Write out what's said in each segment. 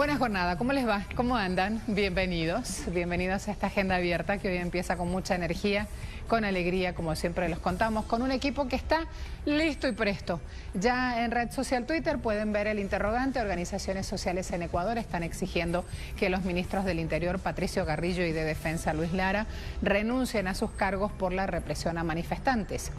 Buena jornada, ¿cómo les va? ¿Cómo andan? Bienvenidos a esta agenda abierta que hoy empieza con mucha energía, con alegría, como siempre los contamos, con un equipo que está listo y presto. Ya en red social Twitter pueden ver el interrogante. Organizaciones sociales en Ecuador están exigiendo que los ministros del Interior, Patricio Carrillo, y de Defensa, Luis Lara, renuncien a sus cargos por la represión a manifestantes.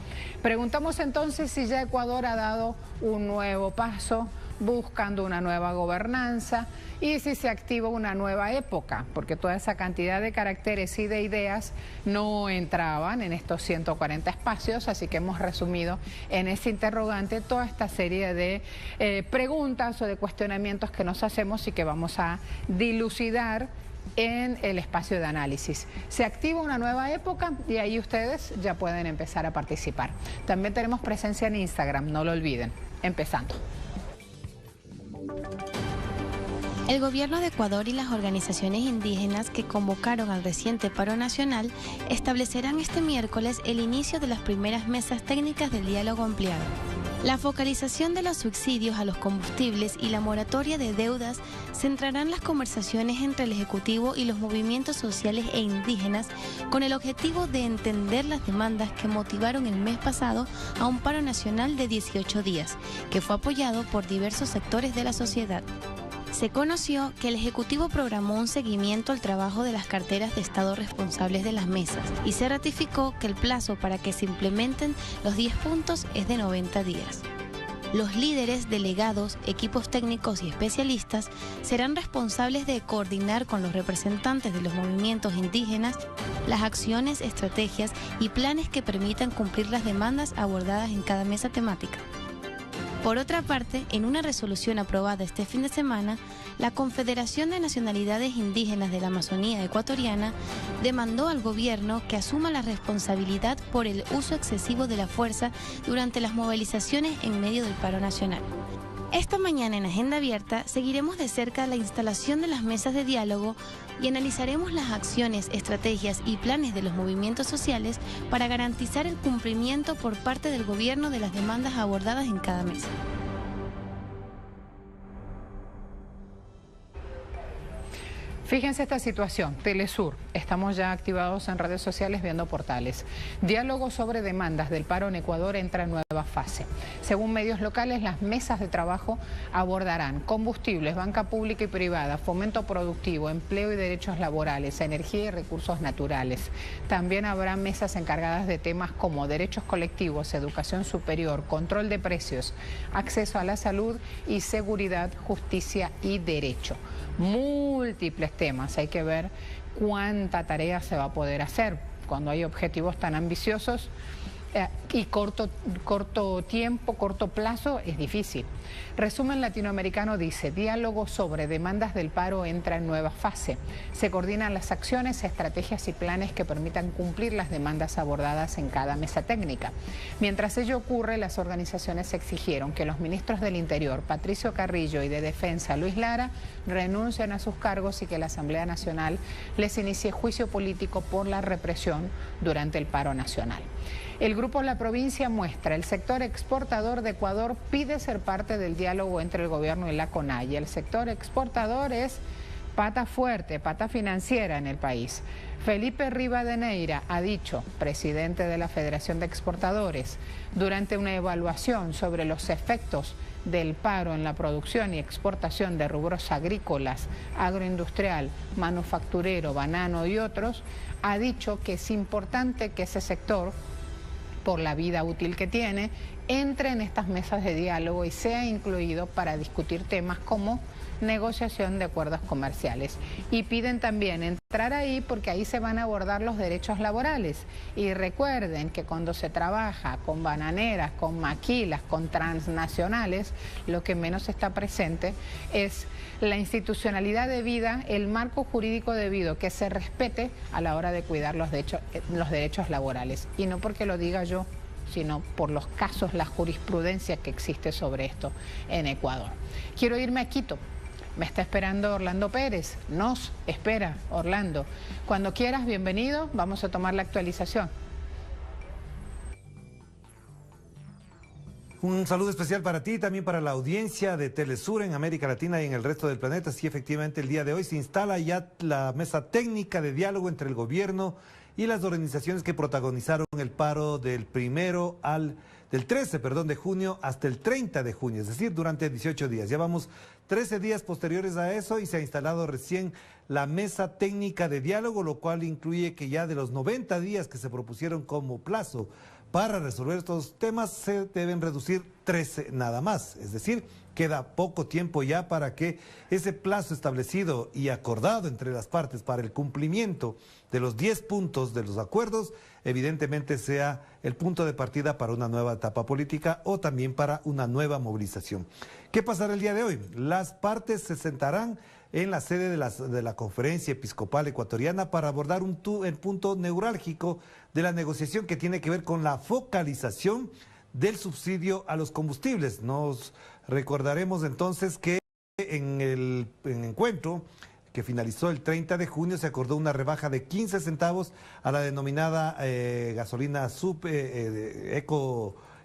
Preguntamos entonces si ya Ecuador ha dado un nuevo paso buscando una nueva gobernanza y si se activa una nueva época, porque toda esa cantidad de caracteres y de ideas no entraban en estos 140 espacios, así que hemos resumido en ese interrogante toda esta serie de preguntas o de cuestionamientos que nos hacemos y que vamos a dilucidar en el espacio de análisis. Se activa una nueva época y ahí ustedes ya pueden empezar a participar. También tenemos presencia en Instagram, no lo olviden. Empezando. El gobierno de Ecuador y las organizaciones indígenas que convocaron al reciente paro nacional establecerán este miércoles el inicio de las primeras mesas técnicas del diálogo ampliado. La focalización de los subsidios a los combustibles y la moratoria de deudas centrarán las conversaciones entre el Ejecutivo y los movimientos sociales e indígenas con el objetivo de entender las demandas que motivaron el mes pasado a un paro nacional de 18 días, que fue apoyado por diversos sectores de la sociedad. Se conoció que el Ejecutivo programó un seguimiento al trabajo de las carteras de Estado responsables de las mesas y se ratificó que el plazo para que se implementen los 10 puntos es de 90 días. Los líderes, delegados, equipos técnicos y especialistas serán responsables de coordinar con los representantes de los movimientos indígenas las acciones, estrategias y planes que permitan cumplir las demandas abordadas en cada mesa temática. Por otra parte, en una resolución aprobada este fin de semana, la Confederación de Nacionalidades Indígenas de la Amazonía Ecuatoriana demandó al gobierno que asuma la responsabilidad por el uso excesivo de la fuerza durante las movilizaciones en medio del paro nacional. Esta mañana en Agenda Abierta seguiremos de cerca la instalación de las mesas de diálogo y analizaremos las acciones, estrategias y planes de los movimientos sociales para garantizar el cumplimiento por parte del gobierno de las demandas abordadas en cada mesa. Fíjense esta situación, Telesur, estamos ya activados en redes sociales viendo portales. Diálogo sobre demandas del paro en Ecuador entra en nueva fase. Según medios locales, las mesas de trabajo abordarán combustibles, banca pública y privada, fomento productivo, empleo y derechos laborales, energía y recursos naturales. También habrá mesas encargadas de temas como derechos colectivos, educación superior, control de precios, acceso a la salud y seguridad, justicia y derecho. Múltiples temas, hay que ver cuánta tarea se va a poder hacer cuando hay objetivos tan ambiciosos y corto tiempo, corto plazo, es difícil. Resumen latinoamericano dice: diálogo sobre demandas del paro entra en nueva fase. Se coordinan las acciones, estrategias y planes que permitan cumplir las demandas abordadas en cada mesa técnica. Mientras ello ocurre, las organizaciones exigieron que los ministros del Interior, Patricio Carrillo, y de Defensa, Luis Lara, renuncien a sus cargos y que la Asamblea Nacional les inicie juicio político por la represión durante el paro nacional. El grupo La Provincia muestra: el sector exportador de Ecuador pide ser parte del diálogo entre el gobierno y la CONAIE. El sector exportador es pata fuerte, pata financiera en el país. Felipe Rivadeneira ha dicho, presidente de la Federación de Exportadores, durante una evaluación sobre los efectos del paro en la producción y exportación de rubros agrícolas, agroindustrial, manufacturero, banano y otros, ha dicho que es importante que ese sector, por la vida útil que tiene, entre en estas mesas de diálogo y sea incluido para discutir temas como negociación de acuerdos comerciales. Y piden también entrar ahí porque ahí se van a abordar los derechos laborales. Y recuerden que cuando se trabaja con bananeras, con maquilas, con transnacionales, lo que menos está presente es la institucionalidad debida, el marco jurídico debido, que se respete a la hora de cuidar los derechos laborales. Y no porque lo diga yo, sino por los casos, la jurisprudencia que existe sobre esto en Ecuador. Quiero irme a Quito. Me está esperando Orlando Pérez. Nos espera Orlando. Cuando quieras, bienvenido. Vamos a tomar la actualización. Un saludo especial para ti y también para la audiencia de Telesur en América Latina y en el resto del planeta. Sí, efectivamente, el día de hoy se instala ya la mesa técnica de diálogo entre el gobierno y las organizaciones que protagonizaron el paro del 13 de junio hasta el 30 de junio, es decir, durante 18 días. Llevamos 13 días posteriores a eso y se ha instalado recién la mesa técnica de diálogo, lo cual incluye que ya de los 90 días que se propusieron como plazo para resolver estos temas se deben reducir 13 nada más, es decir, queda poco tiempo ya para que ese plazo establecido y acordado entre las partes para el cumplimiento de los 10 puntos de los acuerdos, evidentemente sea el punto de partida para una nueva etapa política o también para una nueva movilización. ¿Qué pasará el día de hoy? Las partes se sentarán en la sede de la Conferencia Episcopal Ecuatoriana para abordar el punto neurálgico de la negociación que tiene que ver con la focalización del subsidio a los combustibles. Nos recordaremos entonces que en el encuentro que finalizó el 30 de junio se acordó una rebaja de 15 centavos a la denominada gasolina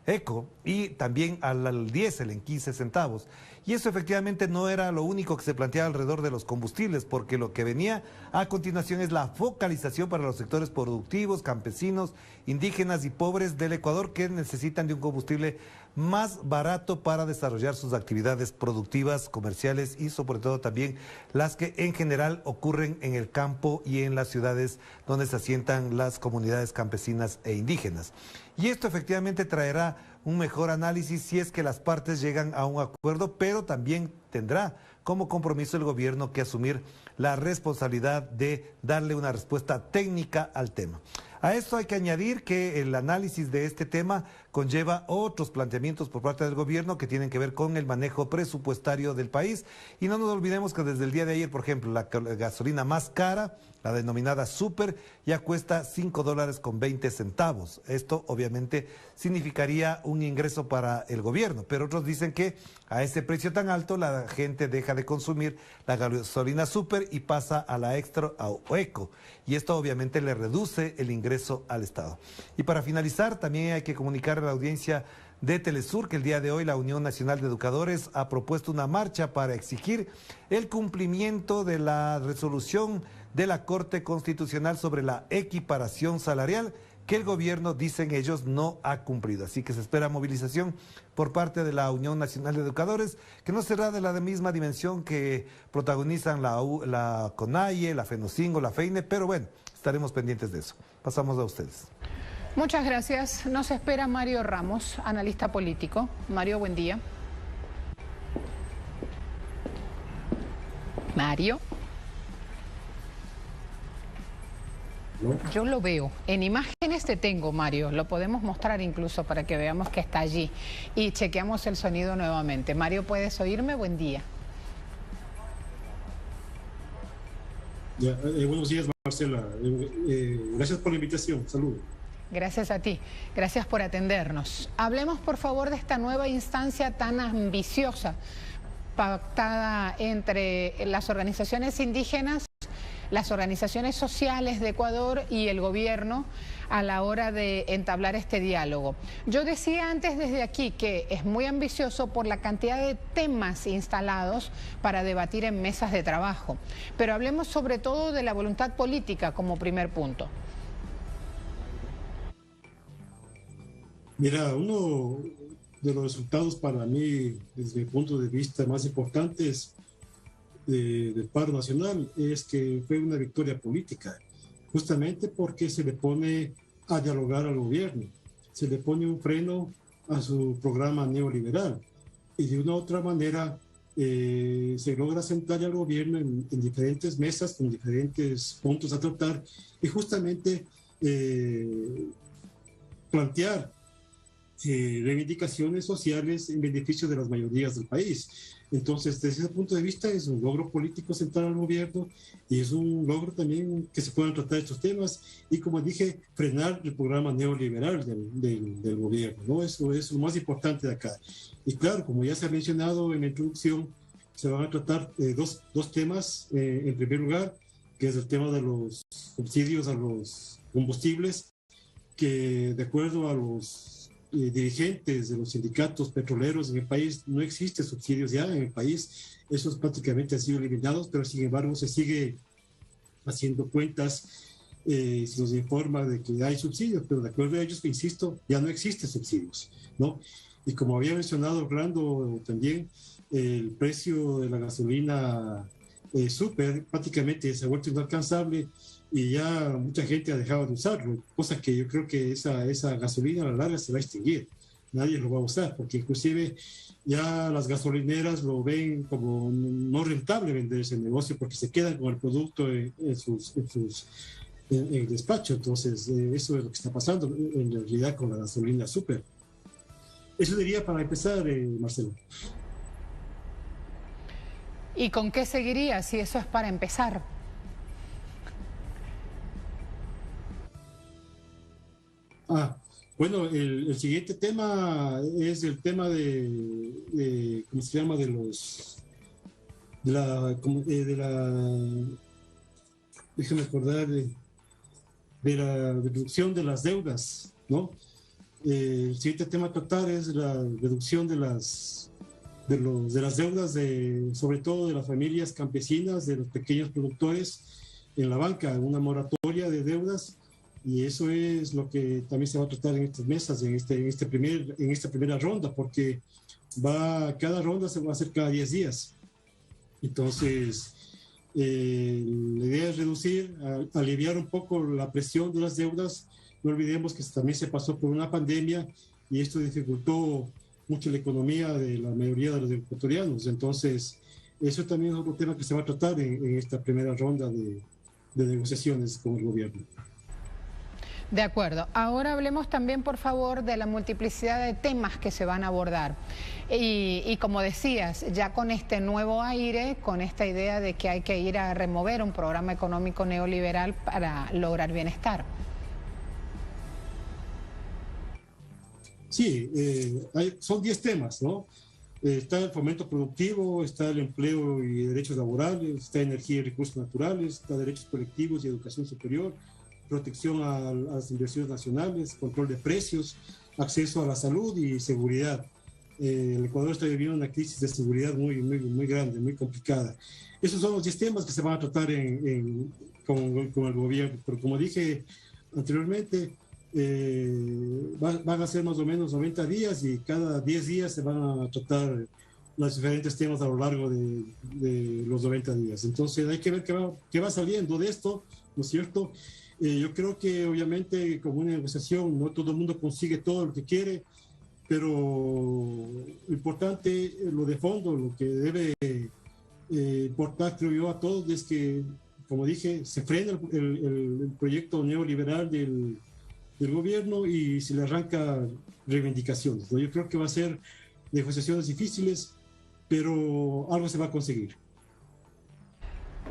eco y también al diésel en 15 centavos. Y eso efectivamente no era lo único que se planteaba alrededor de los combustibles, porque lo que venía a continuación es la focalización para los sectores productivos, campesinos, indígenas y pobres del Ecuador que necesitan de un combustible más barato para desarrollar sus actividades productivas, comerciales y sobre todo también las que en general ocurren en el campo y en las ciudades donde se asientan las comunidades campesinas e indígenas. Y esto efectivamente traerá un mejor análisis si es que las partes llegan a un acuerdo, pero también tendrá como compromiso el gobierno que asumir la responsabilidad de darle una respuesta técnica al tema. A esto hay que añadir que el análisis de este tema conlleva otros planteamientos por parte del gobierno que tienen que ver con el manejo presupuestario del país. Y no nos olvidemos que desde el día de ayer, por ejemplo, la gasolina más cara, la denominada Super, ya cuesta $5.20. Esto obviamente significaría un ingreso para el gobierno, pero otros dicen que a ese precio tan alto la gente deja de consumir la gasolina Super y pasa a la extra o eco. Y esto obviamente le reduce el ingreso al Estado. Y para finalizar, también hay que comunicar a la audiencia de Telesur que el día de hoy la Unión Nacional de Educadores ha propuesto una marcha para exigir el cumplimiento de la resolución de la Corte Constitucional sobre la equiparación salarial que el gobierno, dicen ellos, no ha cumplido. Así que se espera movilización por parte de la Unión Nacional de Educadores, que no será de la misma dimensión que protagonizan la CONAIE, la FENOCINGO, la FEINE, pero bueno, estaremos pendientes de eso. Pasamos a ustedes. Muchas gracias. Nos espera Mario Ramos, analista político. Mario, buen día. Mario. Yo lo veo. En imágenes te tengo, Mario. Lo podemos mostrar incluso para que veamos que está allí. Y chequeamos el sonido nuevamente. Mario, ¿puedes oírme? Buen día. Buenos días, Marcela. Gracias por la invitación. Saludos. Gracias a ti. Gracias por atendernos. Hablemos, por favor, de esta nueva instancia tan ambiciosa, pactada entre las organizaciones indígenas, las organizaciones sociales de Ecuador y el gobierno a la hora de entablar este diálogo. Yo decía antes desde aquí que es muy ambicioso por la cantidad de temas instalados para debatir en mesas de trabajo, pero hablemos sobre todo de la voluntad política como primer punto. Mira, uno de los resultados para mí, desde mi punto de vista, más importantes del paro nacional es que fue una victoria política, justamente porque se le pone a dialogar al gobierno, se le pone un freno a su programa neoliberal y de una u otra manera se logra sentar al gobierno en diferentes mesas con diferentes puntos a tratar y justamente plantear reivindicaciones sociales en beneficio de las mayorías del país. Entonces, desde ese punto de vista, es un logro político central al gobierno y es un logro también que se puedan tratar estos temas y, como dije, frenar el programa neoliberal del gobierno, ¿no? Eso es lo más importante de acá. Y claro, como ya se ha mencionado en la introducción, se van a tratar dos temas. En primer lugar, que es el tema de los subsidios a los combustibles, que de acuerdo a los dirigentes de los sindicatos petroleros en el país, no existen subsidios ya en el país, esos prácticamente han sido eliminados, pero sin embargo se sigue haciendo cuentas, se nos informa de que hay subsidios, pero de acuerdo a ellos, insisto, ya no existen subsidios, ¿no? Y como había mencionado Orlando también, el precio de la gasolina súper prácticamente se ha vuelto inalcanzable y ya mucha gente ha dejado de usarlo, cosa que yo creo que esa gasolina a la larga se va a extinguir, nadie lo va a usar, porque inclusive ya las gasolineras lo ven como no rentable vender ese negocio porque se quedan con el producto en el despacho. Entonces eso es lo que está pasando en realidad con la gasolina súper. Eso diría para empezar, Marcelo. ¿Y con qué seguiría si eso es para empezar? Bueno, el siguiente tema es el tema de ¿cómo se llama? Déjame acordar, de la reducción de las deudas, ¿no? El siguiente tema a tratar es la reducción de las deudas, sobre todo de las familias campesinas, de los pequeños productores en la banca, una moratoria de deudas, y eso es lo que también se va a tratar en estas mesas, en esta primera ronda, porque cada ronda se va a hacer cada 10 días. Entonces, la idea es reducir, aliviar un poco la presión de las deudas. No olvidemos que también se pasó por una pandemia y esto dificultó mucho la economía de la mayoría de los ecuatorianos. Entonces, eso también es otro tema que se va a tratar en esta primera ronda de negociaciones con el gobierno. De acuerdo. Ahora hablemos también, por favor, de la multiplicidad de temas que se van a abordar. Y como decías, ya con este nuevo aire, con esta idea de que hay que ir a remover un programa económico neoliberal para lograr bienestar. Sí, son 10 temas, ¿no? Está el fomento productivo, está el empleo y derechos laborales, está energía y recursos naturales, está derechos colectivos y educación superior, protección a las inversiones nacionales, control de precios, acceso a la salud y seguridad. El Ecuador está viviendo una crisis de seguridad muy grande, muy complicada. Esos son los 10 temas que se van a tratar con el gobierno, pero como dije anteriormente, van a ser más o menos 90 días y cada 10 días se van a tratar los diferentes temas a lo largo de los 90 días. Entonces hay que ver qué va saliendo de esto, ¿no es cierto? Yo creo que obviamente como una negociación no todo el mundo consigue todo lo que quiere, pero lo importante, lo de fondo, lo que debe importar, creo yo, a todos es que, como dije, se frena el proyecto neoliberal del gobierno y se le arranca reivindicaciones, ¿no? Yo creo que va a ser negociaciones difíciles, pero algo se va a conseguir.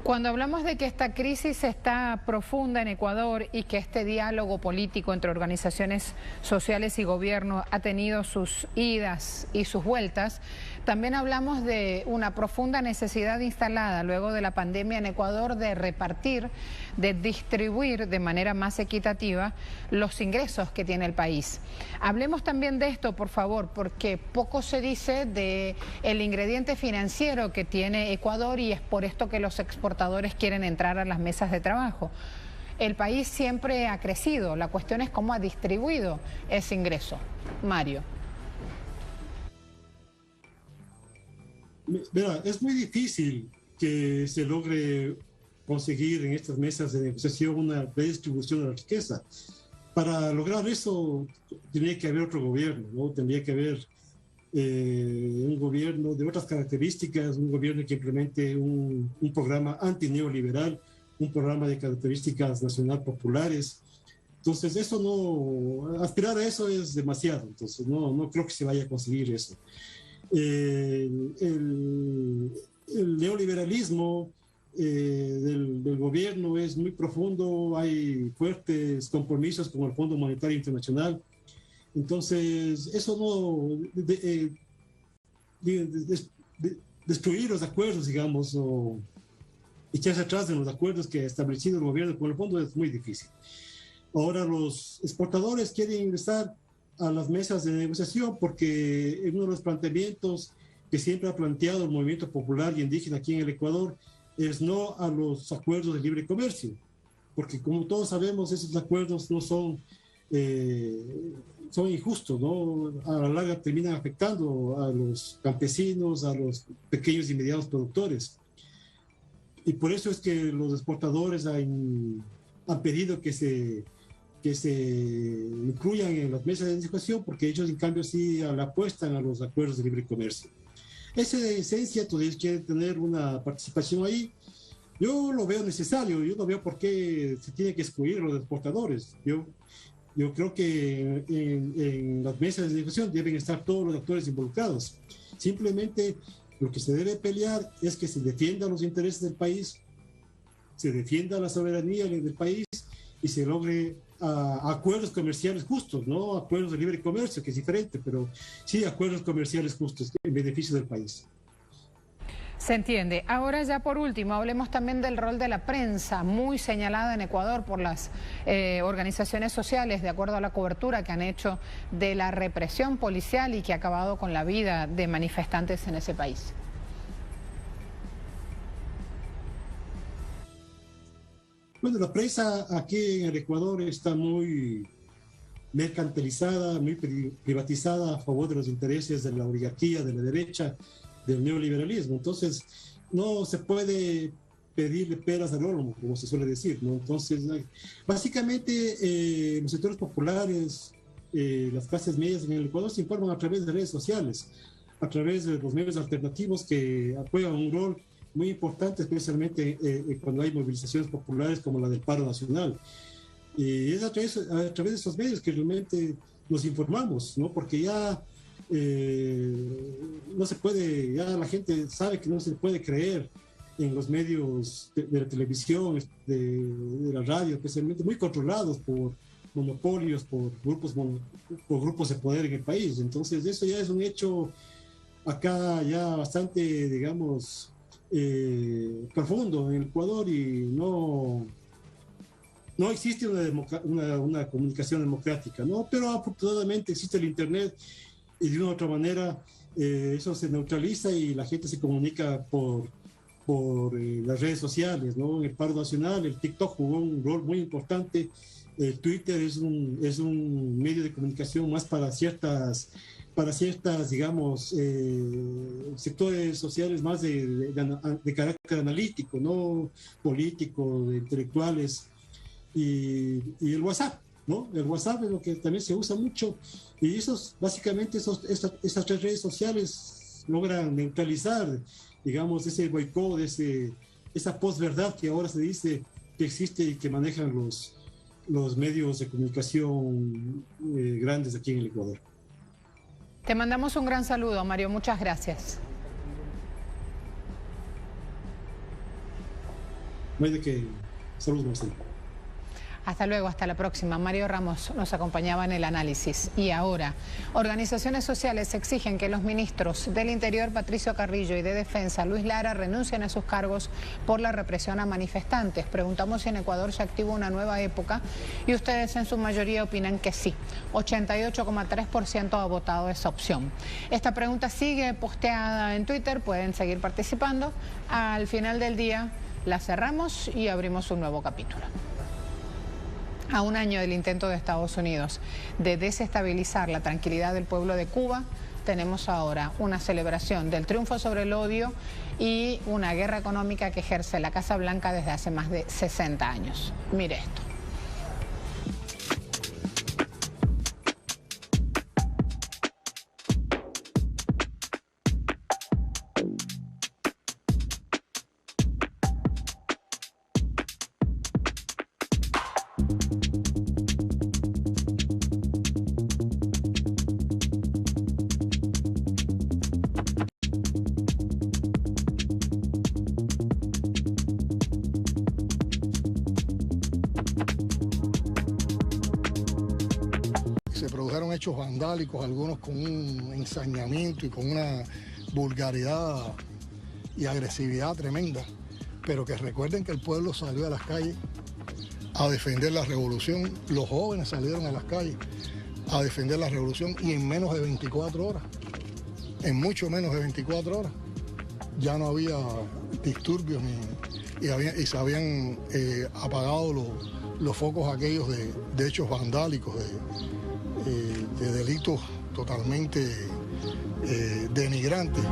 Cuando hablamos de que esta crisis está profunda en Ecuador y que este diálogo político entre organizaciones sociales y gobierno ha tenido sus idas y sus vueltas, también hablamos de una profunda necesidad instalada luego de la pandemia en Ecuador de repartir, de distribuir de manera más equitativa los ingresos que tiene el país. Hablemos también de esto, por favor, porque poco se dice del ingrediente financiero que tiene Ecuador y es por esto que los exportadores quieren entrar a las mesas de trabajo. El país siempre ha crecido, la cuestión es cómo ha distribuido ese ingreso. Mario. Mira, es muy difícil que se logre conseguir en estas mesas de negociación una redistribución de la riqueza. Para lograr eso tendría que haber otro gobierno, ¿no? Tendría que haber un gobierno de otras características, un gobierno que implemente un programa antineoliberal, un programa de características nacional populares. Entonces, aspirar a eso es demasiado, entonces no creo que se vaya a conseguir eso. El neoliberalismo del gobierno es muy profundo, hay fuertes compromisos con el Fondo Monetario Internacional. Entonces, eso destruir los acuerdos, digamos, o echarse atrás de los acuerdos que ha establecido el gobierno con el fondo es muy difícil. Ahora los exportadores quieren ingresar a las mesas de negociación, porque en uno de los planteamientos que siempre ha planteado el movimiento popular y indígena aquí en el Ecuador es no a los acuerdos de libre comercio, porque como todos sabemos, esos acuerdos no son injustos, ¿no? A la larga terminan afectando a los campesinos, a los pequeños y medianos productores. Y por eso es que los exportadores han pedido que se incluyan en las mesas de negociación, porque ellos en cambio sí le apuestan a los acuerdos de libre comercio. Esa esencia, todavía quieren tener una participación ahí. Yo lo veo necesario, yo no veo por qué se tiene que excluir a los exportadores. Yo creo que en las mesas de negociación deben estar todos los actores involucrados. Simplemente lo que se debe pelear es que se defiendan los intereses del país, se defienda la soberanía del país y se logre acuerdos comerciales justos, no acuerdos de libre comercio, que es diferente, pero sí acuerdos comerciales justos en beneficio del país. Se entiende. Ahora ya por último, hablemos también del rol de la prensa, muy señalada en Ecuador por las organizaciones sociales, de acuerdo a la cobertura que han hecho de la represión policial y que ha acabado con la vida de manifestantes en ese país. Bueno, la prensa aquí en el Ecuador está muy mercantilizada, muy privatizada a favor de los intereses de la oligarquía, de la derecha, del neoliberalismo. Entonces, no se puede pedirle peras al olmo, como se suele decir, ¿no? Entonces, básicamente, los sectores populares, las clases medias en el Ecuador se informan a través de redes sociales, a través de los medios alternativos que juegan un rol muy importante, especialmente cuando hay movilizaciones populares como la del paro nacional. Y es a través de esos medios que realmente nos informamos, ¿no? Porque ya no se puede, ya la gente sabe que no se puede creer en los medios de la televisión, de la radio, especialmente muy controlados por monopolios, por grupos de poder en el país. Entonces eso ya es un hecho acá ya bastante, digamos, profundo en el Ecuador, y no existe una comunicación democrática, ¿no? Pero afortunadamente existe el Internet, y de una u otra manera eso se neutraliza y la gente se comunica por las redes sociales, ¿no? En el paro nacional, el TikTok jugó un rol muy importante. El Twitter es un medio de comunicación más para ciertas, digamos, sectores sociales más de carácter analítico, no político, de intelectuales, y el WhatsApp, ¿no? El WhatsApp es lo que también se usa mucho, y básicamente estas tres redes sociales logran neutralizar, digamos, ese boicot, esa posverdad que ahora se dice que existe y que manejan los medios de comunicación grandes aquí en el Ecuador. Te mandamos un gran saludo, Mario. Muchas gracias. No hay de qué. Saludos, Marcelo. Hasta luego, hasta la próxima. Mario Ramos nos acompañaba en el análisis. Y ahora, organizaciones sociales exigen que los ministros del Interior, Patricio Carrillo, y de Defensa, Luis Lara, renuncien a sus cargos por la represión a manifestantes. Preguntamos si en Ecuador se activa una nueva época y ustedes en su mayoría opinan que sí. 88,3% ha votado esa opción. Esta pregunta sigue posteada en Twitter, pueden seguir participando. Al final del día la cerramos y abrimos un nuevo capítulo. A un año del intento de Estados Unidos de desestabilizar la tranquilidad del pueblo de Cuba, tenemos ahora una celebración del triunfo sobre el odio y una guerra económica que ejerce la Casa Blanca desde hace más de 60 años. Mire esto. Se produjeron hechos vandálicos, algunos con un ensañamiento y con una vulgaridad y agresividad tremenda, pero que recuerden que el pueblo salió a las calles a defender la revolución, los jóvenes salieron a las calles a defender la revolución y en menos de 24 horas, en mucho menos de 24 horas, ya no había disturbios y se habían apagado los focos aquellos de hechos vandálicos, de delitos totalmente denigrantes.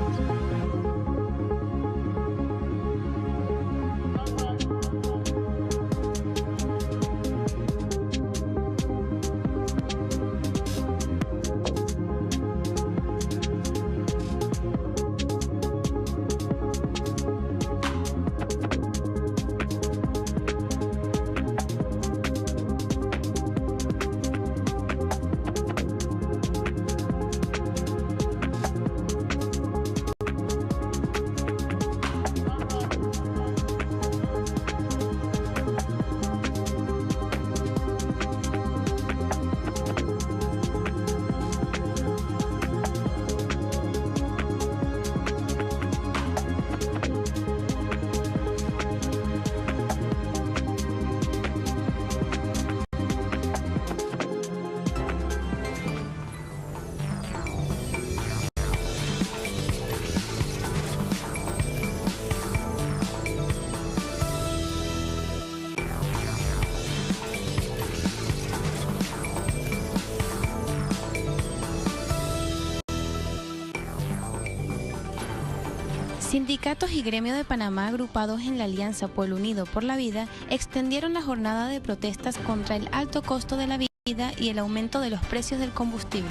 Sindicatos y gremio de Panamá agrupados en la Alianza Pueblo Unido por la Vida extendieron la jornada de protestas contra el alto costo de la vida y el aumento de los precios del combustible.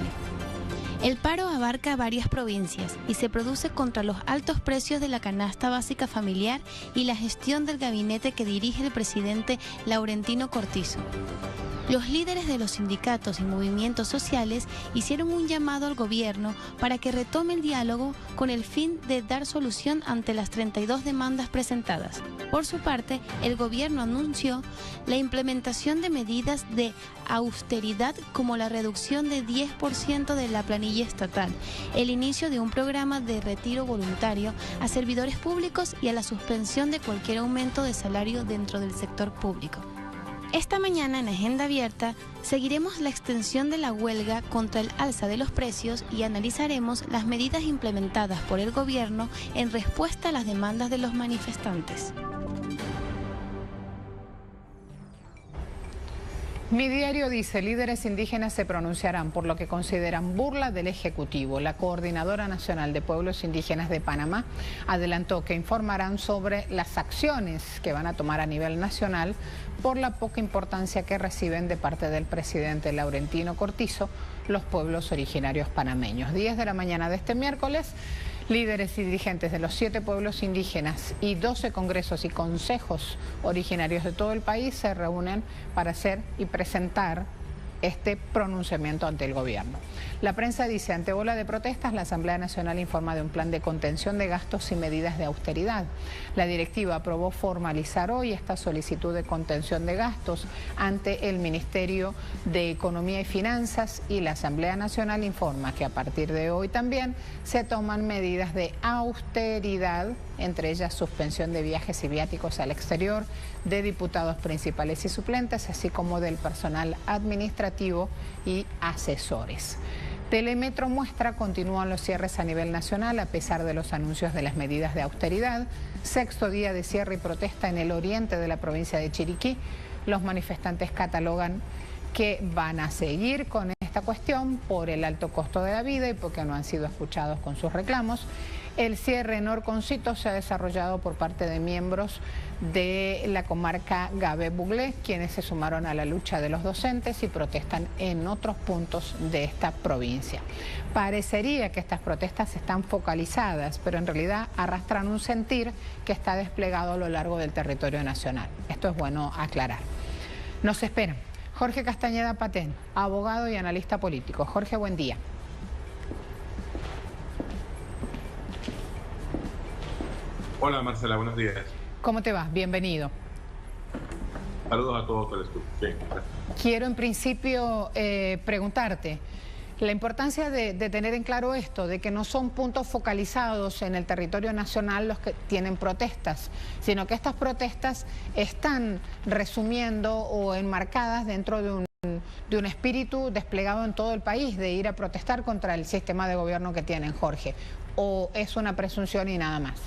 El paro abarca varias provincias y se produce contra los altos precios de la canasta básica familiar y la gestión del gabinete que dirige el presidente Laurentino Cortizo. Los líderes de los sindicatos y movimientos sociales hicieron un llamado al gobierno para que retome el diálogo con el fin de dar solución ante las 32 demandas presentadas. Por su parte, el gobierno anunció la implementación de medidas de austeridad como la reducción de 10% de la planilla estatal, el inicio de un programa de retiro voluntario a servidores públicos y a la suspensión de cualquier aumento de salario dentro del sector público. Esta mañana en Agenda Abierta seguiremos la extensión de la huelga contra el alza de los precios y analizaremos las medidas implementadas por el gobierno en respuesta a las demandas de los manifestantes. Mi Diario dice, líderes indígenas se pronunciarán por lo que consideran burla del Ejecutivo. La Coordinadora Nacional de Pueblos Indígenas de Panamá adelantó que informarán sobre las acciones que van a tomar a nivel nacional por la poca importancia que reciben de parte del presidente Laurentino Cortizo los pueblos originarios panameños. 10 de la mañana de este miércoles, líderes y dirigentes de los 7 pueblos indígenas y 12 congresos y consejos originarios de todo el país se reúnen para hacer y presentar este pronunciamiento ante el gobierno. La prensa dice, ante ola de protestas, la Asamblea Nacional informa de un plan de contención de gastos y medidas de austeridad. La directiva aprobó formalizar hoy esta solicitud de contención de gastos ante el Ministerio de Economía y Finanzas y la Asamblea Nacional informa que a partir de hoy también se toman medidas de austeridad, entre ellas suspensión de viajes y viáticos al exterior de diputados principales y suplentes, así como del personal administrativo y asesores. Telemetro muestra continúan los cierres a nivel nacional a pesar de los anuncios de las medidas de austeridad. 6º día de cierre y protesta en el oriente de la provincia de Chiriquí. Los manifestantes catalogan que van a seguir con esta cuestión por el alto costo de la vida y porque no han sido escuchados con sus reclamos. El cierre en Orconcito se ha desarrollado por parte de miembros de la comarca Gavé-Buglé, quienes se sumaron a la lucha de los docentes y protestan en otros puntos de esta provincia. Parecería que estas protestas están focalizadas, pero en realidad arrastran un sentir que está desplegado a lo largo del territorio nacional. Esto es bueno aclarar. Nos esperan Jorge Castañeda Patén, abogado y analista político. Jorge, buen día. Hola Marcela, buenos días. ¿Cómo te va? Bienvenido. Saludos a todos por el estudio. Bien, gracias. Quiero en principio preguntarte la importancia de tener en claro esto, de que no son puntos focalizados en el territorio nacional los que tienen protestas, sino que estas protestas están resumiendo o enmarcadas dentro de un de un espíritu desplegado en todo el país de ir a protestar contra el sistema de gobierno que tienen, Jorge? ¿O es una presunción y nada más?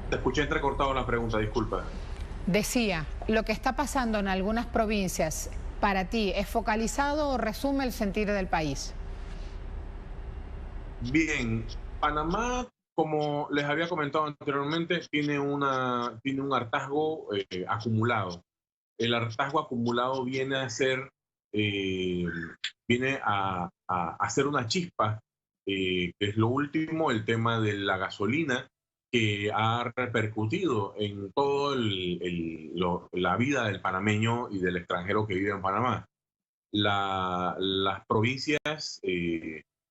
Te escuché entrecortado la pregunta, disculpa. Decía, lo que está pasando en algunas provincias, para ti, ¿es focalizado o resume el sentir del país? Bien, Panamá, como les había comentado anteriormente, tiene un hartazgo acumulado. El hartazgo acumulado viene a ser, viene a hacer una chispa, que es lo último, el tema de la gasolina, que ha repercutido en todo la vida del panameño y del extranjero que vive en Panamá. Las provincias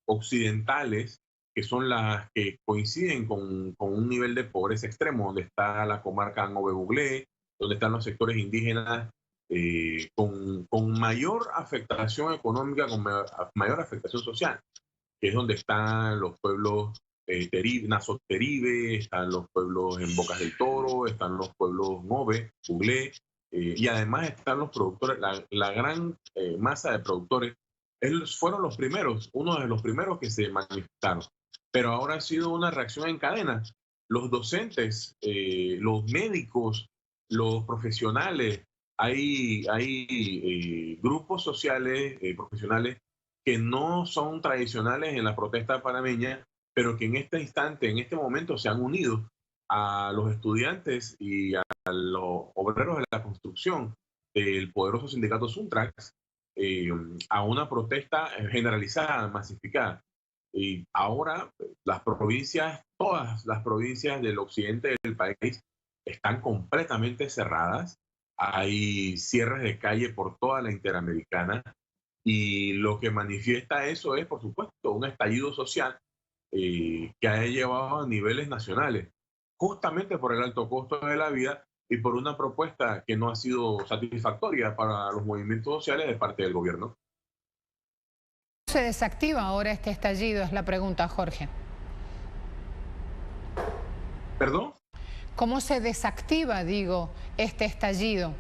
occidentales, que son las que coinciden con un nivel de pobreza extremo, donde está la comarca Angobe-Buglé, donde están los sectores indígenas con mayor afectación económica, con mayor afectación social, que es donde están los pueblos Nazoteribe, están los pueblos en Bocas del Toro, están los pueblos Ngobe, Buglé, y además están los productores, la gran masa de productores. Fueron los primeros, uno de los primeros que se manifestaron, pero ahora ha sido una reacción en cadena. Los docentes, los médicos, los profesionales, hay grupos sociales, profesionales, que no son tradicionales en la protesta panameña, pero que en este instante, en este momento, se han unido a los estudiantes y a los obreros de la construcción del poderoso sindicato Suntrax, a una protesta generalizada, masificada. Y ahora las provincias, todas las provincias del occidente del país están completamente cerradas. Hay cierres de calle por toda la Interamericana. Y lo que manifiesta eso es, por supuesto, un estallido social que ha llevado a niveles nacionales, justamente por el alto costo de la vida y por una propuesta que no ha sido satisfactoria para los movimientos sociales de parte del gobierno. ¿Se desactiva ahora este estallido? Es la pregunta, Jorge. ¿Perdón? ¿Cómo se desactiva, digo, este estallido?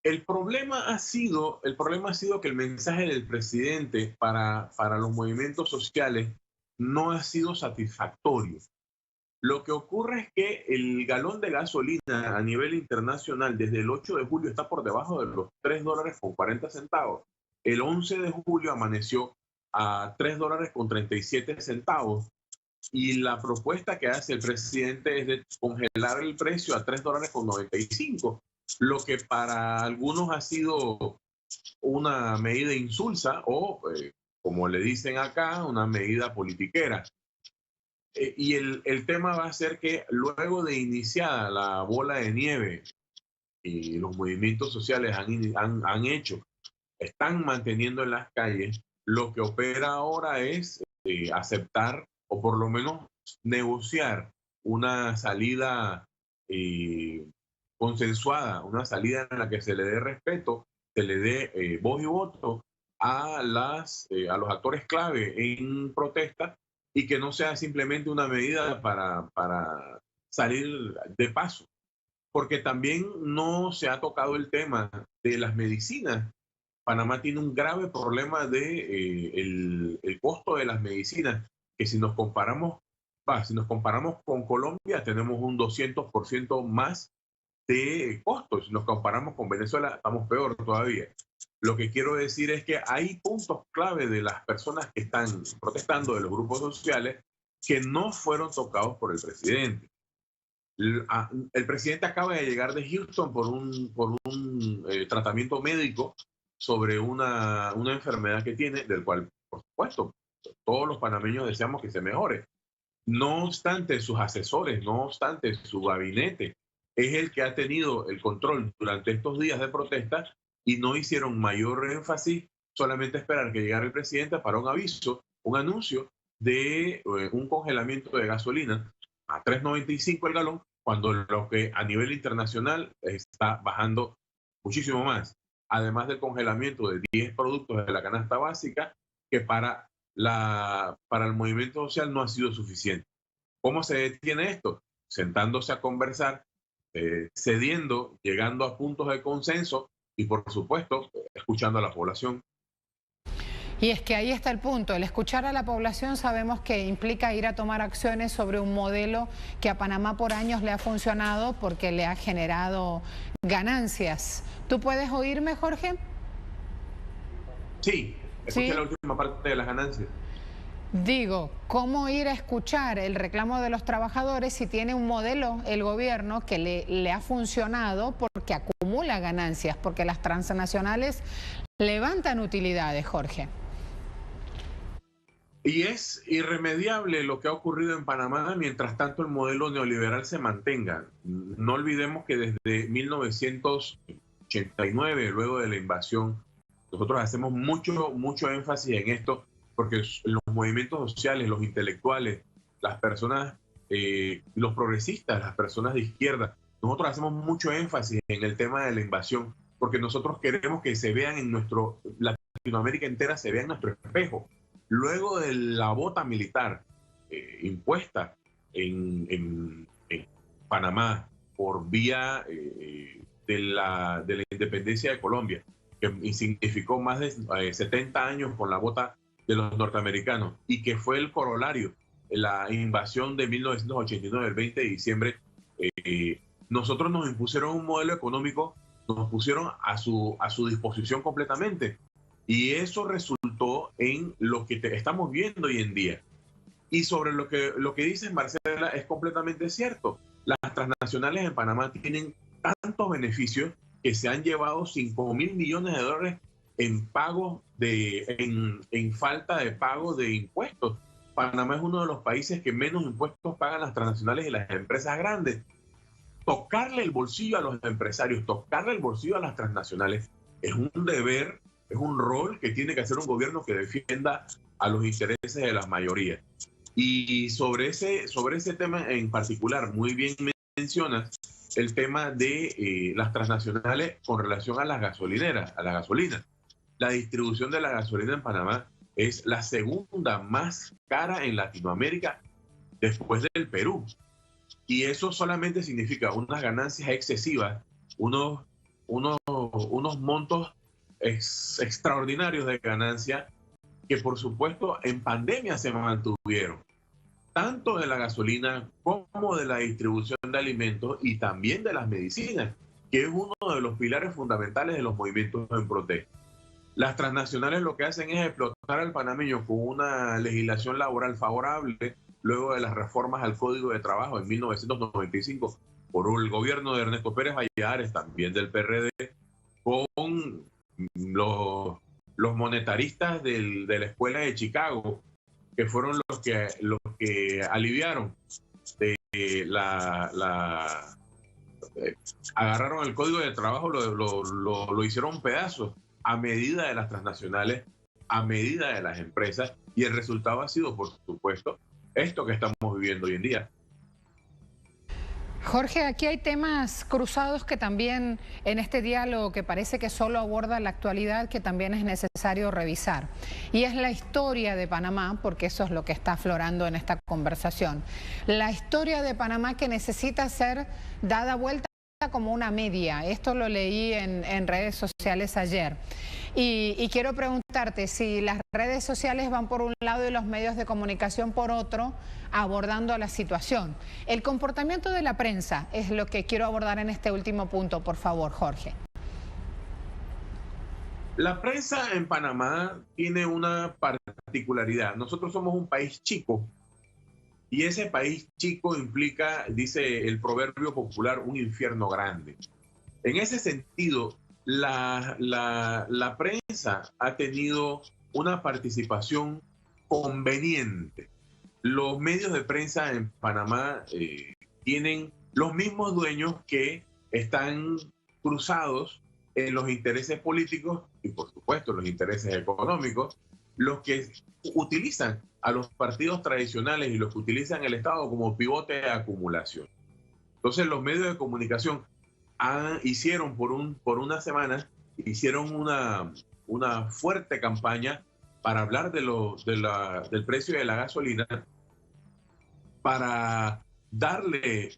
El problema ha sido que el mensaje del presidente para los movimientos sociales no ha sido satisfactorio. Lo que ocurre es que el galón de gasolina a nivel internacional desde el 8 de julio está por debajo de los $3.40. El 11 de julio amaneció a $3.37. Y la propuesta que hace el presidente es de congelar el precio a $3.95. Lo que para algunos ha sido una medida insulsa o, como le dicen acá, una medida politiquera. Y el tema va a ser que luego de iniciada la bola de nieve y los movimientos sociales están manteniendo en las calles, lo que opera ahora es aceptar o por lo menos negociar una salida consensuada, una salida en la que se le dé respeto, se le dé voz y voto a los actores clave en protesta y que no sea simplemente una medida para salir de paso. Porque también no se ha tocado el tema de las medicinas. Panamá tiene un grave problema de el costo de las medicinas, que si nos comparamos con Colombia, tenemos un 200% más de costos. Si nos comparamos con Venezuela, estamos peor todavía. Lo que quiero decir es que hay puntos clave de las personas que están protestando, de los grupos sociales, que no fueron tocados por el presidente. El presidente acaba de llegar de Houston por un tratamiento médico sobre una enfermedad que tiene, del cual, por supuesto, todos los panameños deseamos que se mejore. No obstante, sus asesores, no obstante, su gabinete es el que ha tenido el control durante estos días de protesta y no hicieron mayor énfasis, solamente esperar que llegara el presidente para un aviso, un anuncio de un congelamiento de gasolina a $3.95 el galón, cuando lo que a nivel internacional está bajando muchísimo más. Además del congelamiento de 10 productos de la canasta básica, que para el movimiento social no ha sido suficiente. ¿Cómo se detiene esto? Sentándose a conversar, cediendo, llegando a puntos de consenso y, por supuesto, escuchando a la población. Y es que ahí está el punto, el escuchar a la población sabemos que implica ir a tomar acciones sobre un modelo que a Panamá por años le ha funcionado porque le ha generado ganancias. ¿Tú puedes oírme, Jorge? Sí, escuché ¿Sí? la última parte de las ganancias. Digo, ¿cómo ir a escuchar el reclamo de los trabajadores si tiene un modelo el gobierno que le ha funcionado porque acumula ganancias, porque las transnacionales levantan utilidades, Jorge? Y es irremediable lo que ha ocurrido en Panamá mientras tanto el modelo neoliberal se mantenga. No olvidemos que desde 1989, luego de la invasión, nosotros hacemos mucho énfasis en esto porque los movimientos sociales, los intelectuales, las personas, los progresistas, las personas de izquierda, nosotros hacemos mucho énfasis en el tema de la invasión porque nosotros queremos que se vean en Latinoamérica entera, se vea en nuestro espejo. Luego de la bota militar impuesta en Panamá por vía de la independencia de Colombia, que significó más de 70 años con la bota de los norteamericanos y que fue el corolario de la invasión de 1989, el 20 de diciembre, nosotros nos impusieron un modelo económico, nos pusieron a su disposición completamente. Y eso resultó en lo que estamos viendo hoy en día. Y sobre lo que dices, Marcela, es completamente cierto. Las transnacionales en Panamá tienen tantos beneficios que se han llevado 5.000 millones de dólares en pago en falta de pago de impuestos. Panamá es uno de los países que menos impuestos pagan las transnacionales y las empresas grandes. Tocarle el bolsillo a los empresarios, tocarle el bolsillo a las transnacionales es un deber, es un rol que tiene que hacer un gobierno que defienda a los intereses de las mayorías. Y sobre ese tema en particular, muy bien mencionas el tema de las transnacionales con relación a las gasolineras, a la gasolina. La distribución de la gasolina en Panamá es la segunda más cara en Latinoamérica después del Perú. Y eso solamente significa unas ganancias excesivas, unos montos extraordinarios de ganancia que por supuesto en pandemia se mantuvieron, tanto de la gasolina como de la distribución de alimentos y también de las medicinas, que es uno de los pilares fundamentales de los movimientos en protesta. Las transnacionales lo que hacen es explotar al panameño con una legislación laboral favorable luego de las reformas al Código de Trabajo en 1995 por el gobierno de Ernesto Pérez Valladares, también del PRD, con los monetaristas de la Escuela de Chicago, que fueron los que aliviaron agarraron el Código de Trabajo, lo hicieron pedazos a medida de las transnacionales, a medida de las empresas, y el resultado ha sido, por supuesto, esto que estamos viviendo hoy en día. Jorge, aquí hay temas cruzados que también en este diálogo que parece que solo aborda la actualidad, que también es necesario revisar. Y es la historia de Panamá, porque eso es lo que está aflorando en esta conversación. La historia de Panamá que necesita ser dada vuelta como una media. Esto lo leí en redes sociales ayer. Y quiero preguntarte si las redes sociales van por un lado y los medios de comunicación por otro, abordando la situación. El comportamiento de la prensa es lo que quiero abordar en este último punto, por favor, Jorge. La prensa en Panamá tiene una particularidad. Nosotros somos un país chico y ese país chico implica, dice el proverbio popular, un infierno grande. En ese sentido, la prensa ha tenido una participación conveniente. Los medios de prensa en Panamá tienen los mismos dueños que están cruzados en los intereses políticos y, por supuesto, los intereses económicos, los que utilizan a los partidos tradicionales y los que utilizan el Estado como pivote de acumulación. Entonces, los medios de comunicación hicieron por una semana, hicieron una fuerte campaña para hablar del precio de la gasolina para darle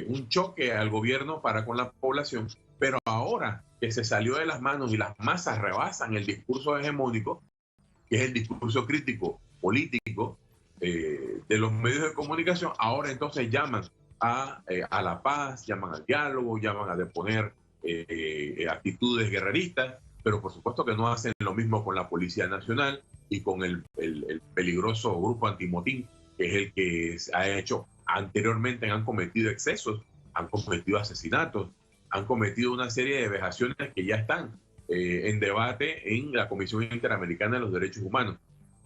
un choque al gobierno para con la población, pero ahora que se salió de las manos y las masas rebasan el discurso hegemónico, que es el discurso crítico político de los medios de comunicación, ahora entonces llaman a la paz, llaman al diálogo, llaman a deponer actitudes guerreristas, pero por supuesto que no hacen lo mismo con la Policía Nacional y con el peligroso grupo antimotín, que es el que ha hecho anteriormente, han cometido excesos, han cometido asesinatos, han cometido una serie de vejaciones que ya están en debate en la Comisión Interamericana de los Derechos Humanos.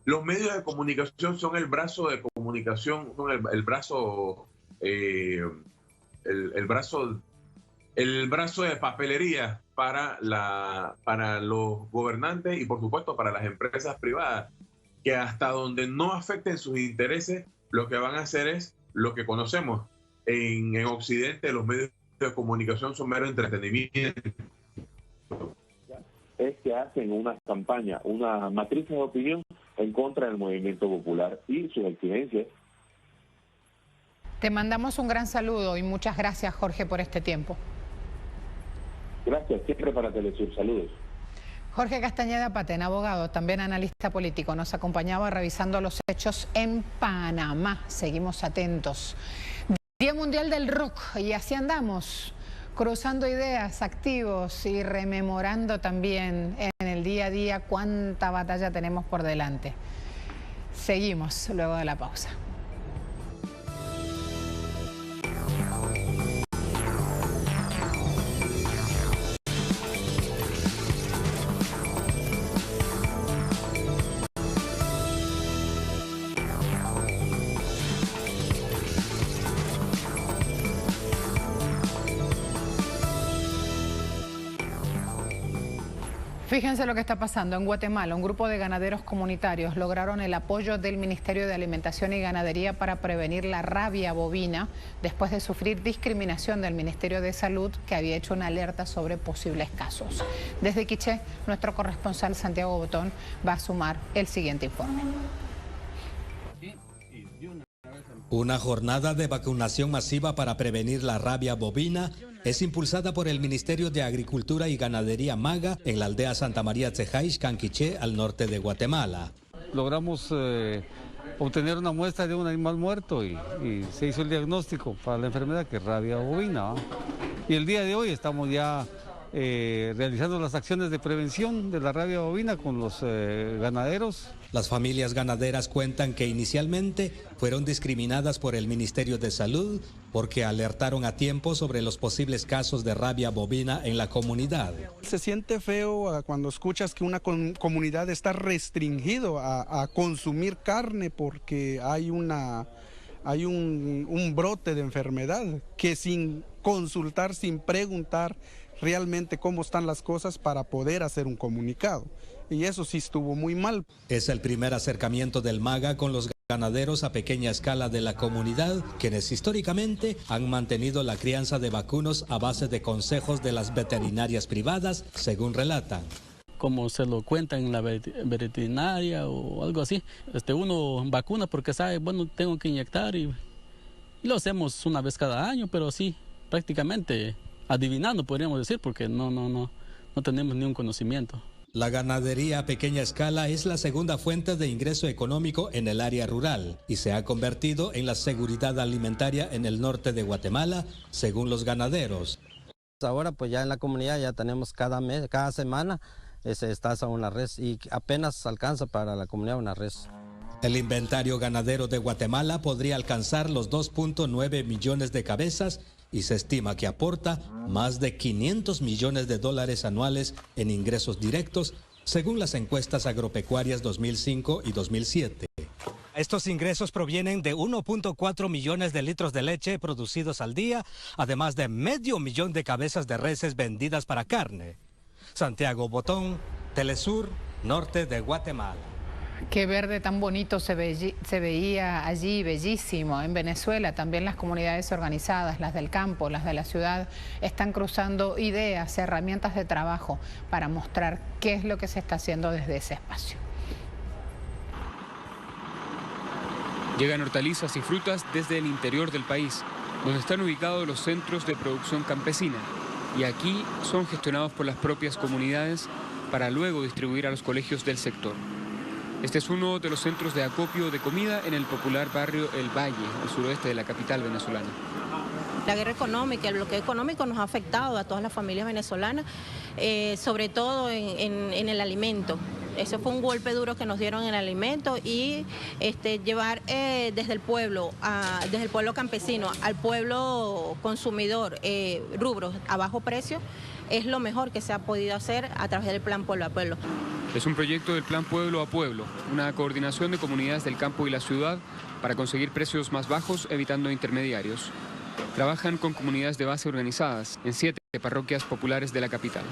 Los medios de comunicación son el brazo de comunicación, son el brazo de papelería para los gobernantes y por supuesto para las empresas privadas, que hasta donde no afecten sus intereses, lo que van a hacer es lo que conocemos en Occidente. Los medios de comunicación son mero entretenimiento. Es que hacen una campaña, una matriz de opinión en contra del movimiento popular y sus exigencias. Te mandamos un gran saludo y muchas gracias, Jorge, por este tiempo. Gracias, siempre para Telesur. Saludos. Jorge Castañeda Patén, abogado, también analista político, nos acompañaba revisando los hechos en Panamá. Seguimos atentos. Día Mundial del Rock, y así andamos, cruzando ideas, activos y rememorando también en el día a día cuánta batalla tenemos por delante. Seguimos luego de la pausa. Fíjense lo que está pasando en Guatemala. Un grupo de ganaderos comunitarios lograron el apoyo del Ministerio de Alimentación y Ganadería para prevenir la rabia bovina después de sufrir discriminación del Ministerio de Salud, que había hecho una alerta sobre posibles casos. Desde Quiché, nuestro corresponsal Santiago Botón va a sumar el siguiente informe. Una jornada de vacunación masiva para prevenir la rabia bovina es impulsada por el Ministerio de Agricultura y Ganadería MAGA en la aldea Santa María Tzejaix, Canquiché, al norte de Guatemala. Logramos obtener una muestra de un animal muerto y se hizo el diagnóstico para la enfermedad, que es rabia bovina. Y el día de hoy estamos ya realizando las acciones de prevención de la rabia bovina con los ganaderos. Las familias ganaderas cuentan que inicialmente fueron discriminadas por el Ministerio de Salud porque alertaron a tiempo sobre los posibles casos de rabia bovina en la comunidad. Se siente feo cuando escuchas que una comunidad está restringido a consumir carne porque hay un brote de enfermedad que sin consultar, sin preguntar realmente cómo están las cosas para poder hacer un comunicado. Y eso sí estuvo muy mal. Es el primer acercamiento del MAGA con los ganaderos a pequeña escala de la comunidad, quienes históricamente han mantenido la crianza de vacunos a base de consejos de las veterinarias privadas, según relatan. Como se lo cuentan en la veterinaria o algo así, uno vacuna porque sabe, bueno, tengo que inyectar y lo hacemos una vez cada año, pero sí, prácticamente adivinando podríamos decir, porque no tenemos ni un conocimiento. La ganadería a pequeña escala es la segunda fuente de ingreso económico en el área rural y se ha convertido en la seguridad alimentaria en el norte de Guatemala, según los ganaderos. Ahora pues ya en la comunidad ya tenemos cada mes, cada semana está una res y apenas alcanza para la comunidad una res. El inventario ganadero de Guatemala podría alcanzar los 2.9 millones de cabezas y se estima que aporta más de 500 millones de dólares anuales en ingresos directos, según las encuestas agropecuarias 2005 y 2007. Estos ingresos provienen de 1.4 millones de litros de leche producidos al día, además de 500 mil de cabezas de reses vendidas para carne. Santiago Botón, Telesur, norte de Guatemala. Qué verde tan bonito se veía allí, bellísimo. En Venezuela también las comunidades organizadas, las del campo, las de la ciudad, están cruzando ideas, herramientas de trabajo para mostrar qué es lo que se está haciendo desde ese espacio. Llegan hortalizas y frutas desde el interior del país, donde están ubicados los centros de producción campesina, y aquí son gestionados por las propias comunidades para luego distribuir a los colegios del sector. Este es uno de los centros de acopio de comida en el popular barrio El Valle, al suroeste de la capital venezolana. La guerra económica, el bloqueo económico nos ha afectado a todas las familias venezolanas, sobre todo en el alimento. Eso fue un golpe duro que nos dieron en el alimento y llevar desde el pueblo campesino al pueblo consumidor rubros a bajo precio es lo mejor que se ha podido hacer a través del Plan Pueblo a Pueblo. Es un proyecto del Plan Pueblo a Pueblo, una coordinación de comunidades del campo y la ciudad para conseguir precios más bajos evitando intermediarios. Trabajan con comunidades de base organizadas en 7 parroquias populares de la capital.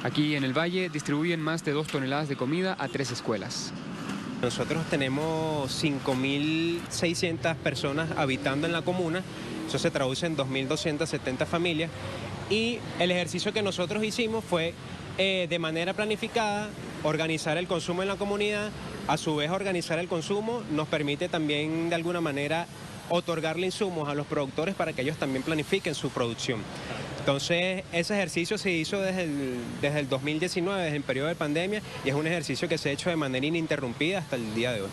Aquí en el Valle distribuyen más de 2 toneladas de comida a 3 escuelas. Nosotros tenemos 5.600 personas habitando en la comuna, eso se traduce en 2.270 familias, y el ejercicio que nosotros hicimos fue de manera planificada organizar el consumo en la comunidad. A su vez, organizar el consumo nos permite también de alguna manera otorgarle insumos a los productores para que ellos también planifiquen su producción. Entonces, ese ejercicio se hizo desde el 2019, desde el periodo de pandemia, y es un ejercicio que se ha hecho de manera ininterrumpida hasta el día de hoy.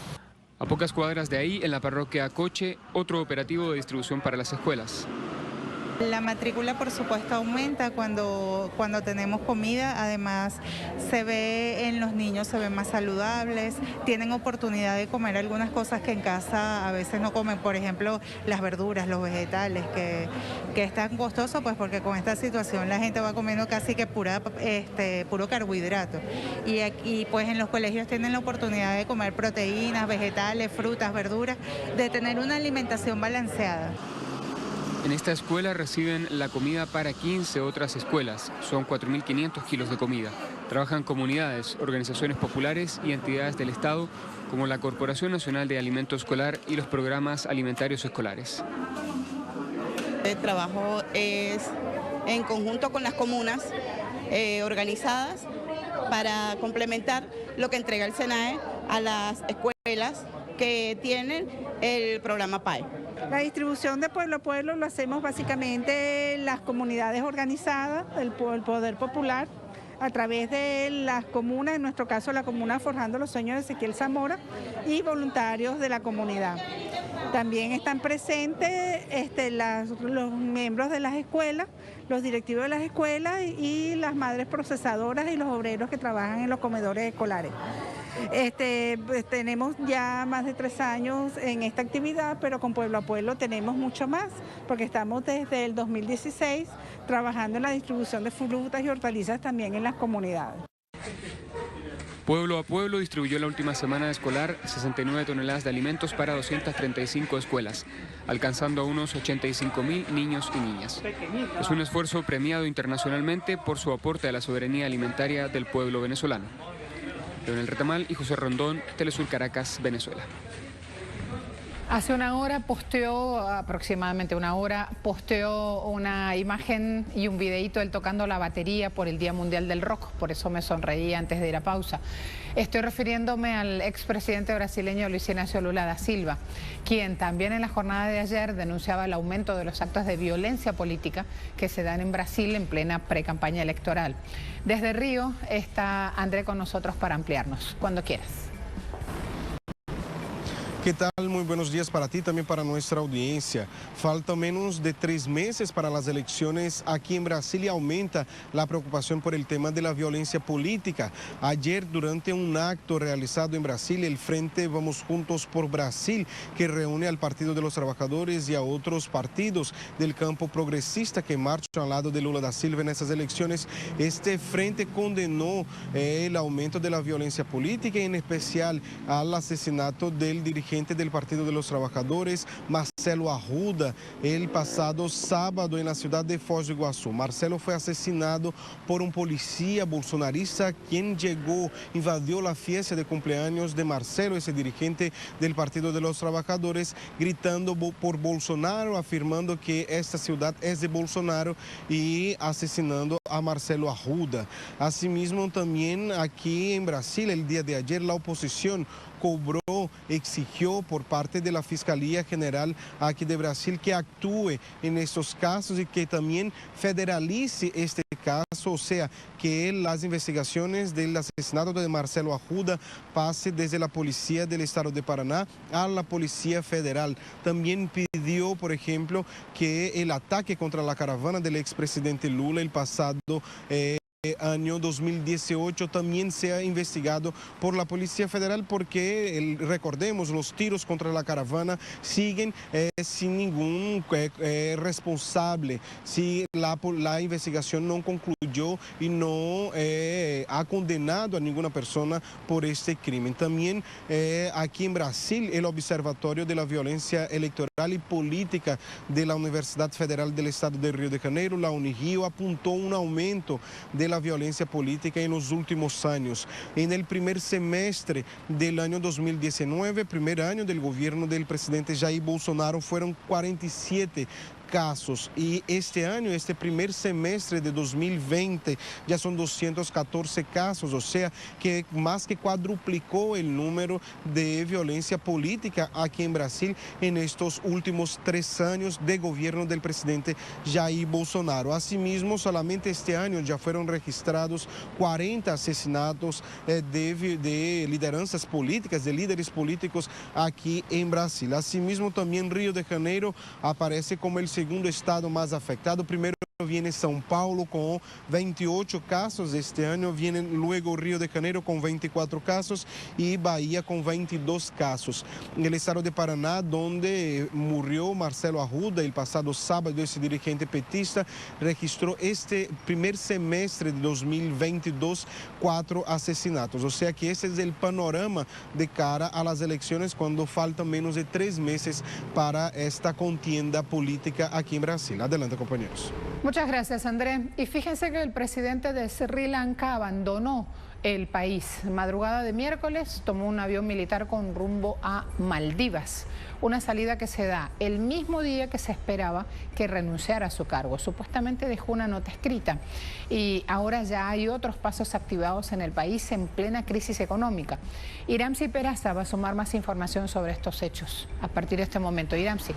A pocas cuadras de ahí, en la parroquia Coche, otro operativo de distribución para las escuelas. La matrícula, por supuesto, aumenta cuando tenemos comida. Además, se ve en los niños, se ven más saludables, tienen oportunidad de comer algunas cosas que en casa a veces no comen. Por ejemplo, las verduras, los vegetales, que es tan costoso, pues porque con esta situación la gente va comiendo casi que puro carbohidrato. Y pues en los colegios tienen la oportunidad de comer proteínas, vegetales, frutas, verduras, de tener una alimentación balanceada. En esta escuela reciben la comida para 15 otras escuelas. Son 4.500 kilos de comida. Trabajan comunidades, organizaciones populares y entidades del Estado, como la Corporación Nacional de Alimento Escolar y los programas alimentarios escolares. El trabajo es en conjunto con las comunas organizadas para complementar lo que entrega el SENAE a las escuelas que tienen el programa PAE. La distribución de pueblo a pueblo lo hacemos básicamente las comunidades organizadas, el poder popular, a través de las comunas, en nuestro caso la comuna Forjando los Sueños de Ezequiel Zamora, y voluntarios de la comunidad. También están presentes los miembros de las escuelas, los directivos de las escuelas y las madres procesadoras y los obreros que trabajan en los comedores escolares. Pues tenemos ya más de 3 años en esta actividad, pero con Pueblo a Pueblo tenemos mucho más, porque estamos desde el 2016 trabajando en la distribución de frutas y hortalizas también en las comunidades. Pueblo a Pueblo distribuyó la última semana escolar 69 toneladas de alimentos para 235 escuelas, alcanzando a unos 85.000 niños y niñas. Es un esfuerzo premiado internacionalmente por su aporte a la soberanía alimentaria del pueblo venezolano. Leonel Retamal y José Rondón, Telesur Caracas, Venezuela. Hace una hora aproximadamente una hora, posteó una imagen y un videíto él tocando la batería por el Día Mundial del Rock. Por eso me sonreí antes de ir a pausa. Estoy refiriéndome al expresidente brasileño Luis Inácio Lula da Silva, quien también en la jornada de ayer denunciaba el aumento de los actos de violencia política que se dan en Brasil en plena precampaña electoral. Desde Río está André con nosotros para ampliarnos. Cuando quieras. ¿Qué tal? Muy buenos días para ti, también para nuestra audiencia. Faltan menos de 3 meses para las elecciones aquí en Brasil y aumenta la preocupación por el tema de la violencia política. Ayer, durante un acto realizado en Brasil, el Frente Vamos Juntos por Brasil, que reúne al Partido de los Trabajadores y a otros partidos del campo progresista que marchan al lado de Lula da Silva en esas elecciones, este frente condenó el aumento de la violencia política y en especial al asesinato del dirigente del Partido de los Trabajadores, Marcelo Arruda, el pasado sábado en la ciudad de Foz do Iguaçu. Marcelo fue asesinado por un policía bolsonarista quien llegó, invadió la fiesta de cumpleaños de Marcelo, ese dirigente del Partido de los Trabajadores, gritando por Bolsonaro, afirmando que esta ciudad es de Bolsonaro y asesinando a Marcelo Arruda. Asimismo, también aquí en Brasil, el día de ayer, la oposición cobró, exigió por parte de la Fiscalía General aquí de Brasil que actúe en estos casos y que también federalice este caso, o sea, que las investigaciones del asesinato de Marcelo Arruda pase desde la Policía del Estado de Paraná a la Policía Federal. También pidió, por ejemplo, que el ataque contra la caravana del expresidente Lula el pasado año 2018 también sea investigado por la Policía Federal, porque recordemos, los tiros contra la caravana siguen sin ningún responsable. Si la investigación no concluyó y no ha condenado a ninguna persona por este crimen. También aquí en Brasil, el Observatorio de la Violencia Electoral y Política de la Universidad Federal del Estado de Río de Janeiro, la Unirio, apuntó un aumento de la violencia política en los últimos años. En el primer semestre del año 2019, primer año del gobierno del presidente Jair Bolsonaro, fueron 47 casos, y este año, este primer semestre de 2020, ya son 214 casos, o sea que más que cuadruplicó el número de violencia política aquí en Brasil en estos últimos 3 años de gobierno del presidente Jair Bolsonaro. Asimismo, solamente este año ya fueron registrados 40 asesinatos de lideranzas políticas, de líderes políticos aquí en Brasil. Asimismo, también Río de Janeiro aparece como el segundo estado más afectado. Primero viene São Paulo con 28 casos este año, viene luego Río de Janeiro con 24 casos y Bahía con 22 casos. En el estado de Paraná, donde murió Marcelo Arruda el pasado sábado, ese dirigente petista registró este primer semestre de 2022 4 asesinatos. O sea que ese es el panorama de cara a las elecciones, cuando faltan menos de 3 meses para esta contienda política aquí en Brasil. Adelante, compañeros. Muchas gracias, André. Y fíjense que el presidente de Sri Lanka abandonó el país. Madrugada de miércoles tomó un avión militar con rumbo a Maldivas. Una salida que se da el mismo día que se esperaba que renunciara a su cargo. Supuestamente dejó una nota escrita. Y ahora ya hay otros pasos activados en el país en plena crisis económica. Iramsi Peraza va a sumar más información sobre estos hechos a partir de este momento. Iramsi.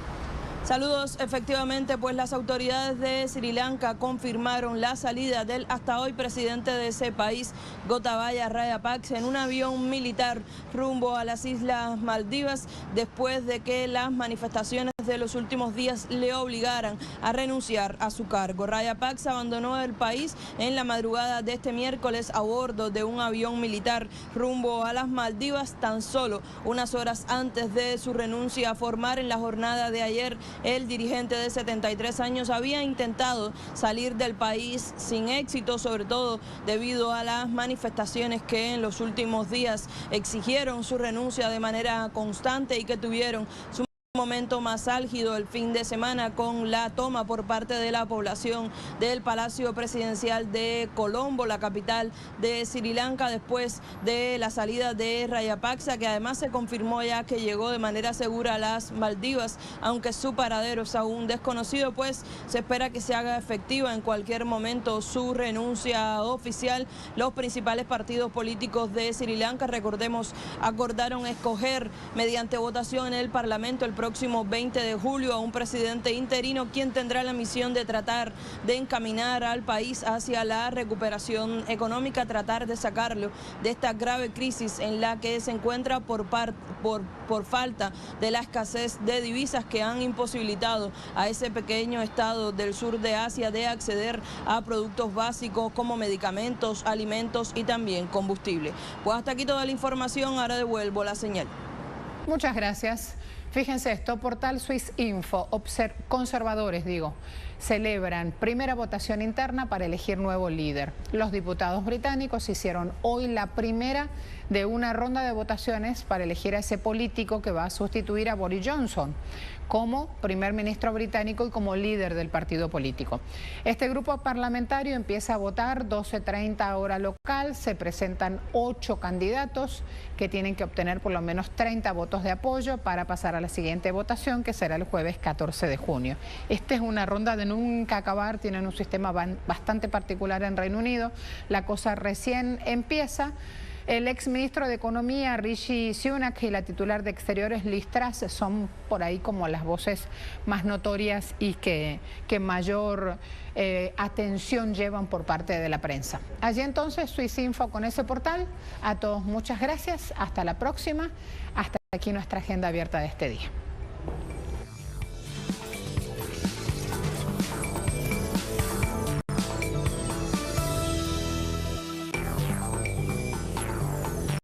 Saludos, efectivamente, pues las autoridades de Sri Lanka confirmaron la salida del hasta hoy presidente de ese país, Gotabaya Rajapaksa, en un avión militar rumbo a las Islas Maldivas, después de que las manifestaciones de los últimos días le obligaran a renunciar a su cargo. Rajapaksa abandonó el país en la madrugada de este miércoles a bordo de un avión militar rumbo a las Maldivas, tan solo unas horas antes de su renuncia a formar. En la jornada de ayer, el dirigente de 73 años había intentado salir del país sin éxito, sobre todo debido a las manifestaciones que en los últimos días exigieron su renuncia de manera constante y que tuvieron su momento más álgido el fin de semana con la toma por parte de la población del Palacio Presidencial de Colombo, la capital de Sri Lanka, después de la salida de Rajapaksa, que además se confirmó ya que llegó de manera segura a las Maldivas, aunque su paradero es aún desconocido, pues se espera que se haga efectiva en cualquier momento su renuncia oficial. Los principales partidos políticos de Sri Lanka, recordemos, acordaron escoger mediante votación en el Parlamento el próximo 20 de julio a un presidente interino, quien tendrá la misión de tratar de encaminar al país hacia la recuperación económica, tratar de sacarlo de esta grave crisis en la que se encuentra por falta de la escasez de divisas que han imposibilitado a ese pequeño estado del sur de Asia de acceder a productos básicos como medicamentos, alimentos y también combustible. Pues hasta aquí toda la información, ahora devuelvo la señal. Muchas gracias. Fíjense esto, portal Swiss Info, conservadores celebran primera votación interna para elegir nuevo líder. Los diputados británicos hicieron hoy la primera de una ronda de votaciones para elegir a ese político que va a sustituir a Boris Johnson como primer ministro británico y como líder del partido político. Este grupo parlamentario empieza a votar 12:30 hora local, se presentan 8 candidatos que tienen que obtener por lo menos 30 votos de apoyo para pasar a la siguiente votación, que será el jueves 14 de junio. Esta es una ronda de nunca acabar, tienen un sistema bastante particular en Reino Unido, la cosa recién empieza. El exministro de Economía, Rishi Sunak, y la titular de Exteriores, Liz Truss, son por ahí como las voces más notorias y que mayor atención llevan por parte de la prensa. Allí entonces Swissinfo con ese portal. A todos muchas gracias. Hasta la próxima. Hasta aquí nuestra agenda abierta de este día.